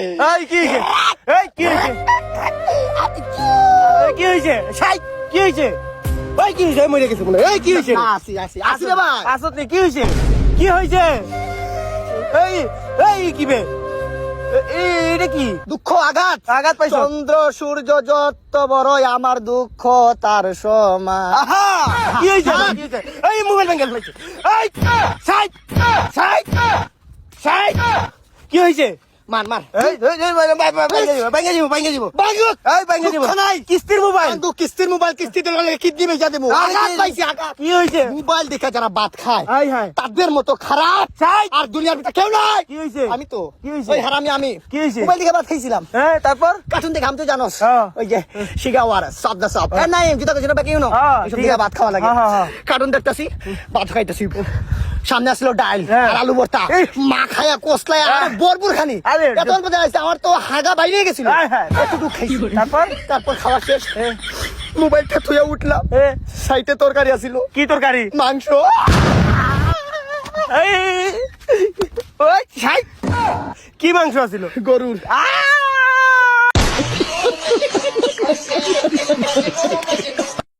এই কি হয়েছে? এই কি হয়েছে? কি হয়েছে? ছাই কি হয়েছে? ওই কি হয়েছে? মরে গেছে মনে হয়। এই কি হয়েছে? আসি রে ভাই। আসত নি কি হয়েছে? কি হয়েছে? এই এই কি বে? এটা কি? দুঃখ আঘাত আঘাত পাইছো? চন্দ্র সূর্য যত বড়ই আমার দুঃখ তার সমান। আহা! কি হয়েছে? কি হয়েছে? এই মোবাইল ভেঙে ফেলেছে। এই ছাই ছাই ছাই কি হয়েছে? মান মার এই ভাঙে দিব ভাঙে দিব বাগুত এই ভাঙে দিব দুঃখ নাই। কিস্তির মোবাইল কিন্তু কিস্তির মোবাইল কিস্তিতে ললে কিডনি বেচা দেবো। আঘাত পাইছি আঘাত। কি হয়েছে? মোবাইল দেখে যারা ভাত খায় হাই হাই তাদের মতো খারাপ ছাই আর দুনিয়ার ভিতরে কেউ নাই। কি হয়েছে? আমি তো কি হয়েছে? ওই হারামি আমি কি হয়েছে? মোবাইল দেখে ভাত খাইছিলাম। হ্যাঁ তারপর কার্টুন দেখে আমি তো জানোস হ্যাঁ। ওই যে শিগাওয়ার সব দা সব নাই জুতা কিছু বাকি ইউনো হ্যাঁ, এসব ঠিক দেখে আছে। ভাত খাওয়া লাগে। হ্যাঁ, হ্যাঁ, হ্যাঁ। কার্টুন দেখতাছি ভাত খাইতাছি সামনে আসলো ডাল হ্যাঁ। আর আলু ভর্তা এই। মা খায়া কসলায় আর হ্যাঁ। বরপুর খানি আরে, এত মজা আসছে আমার তো হাগা বাইরে গেছিল হ্যাঁ, হ্যাঁ। এতটুকু খাইছি তারপর? তারপর খাওয়া শেষ মোবাইলটা থুয়ে উঠলাম এ, সাইডে তরকারি আছিল কি তরকারি? মাংস এই ওই ছাই কি মাংস আছিল? গরুর আ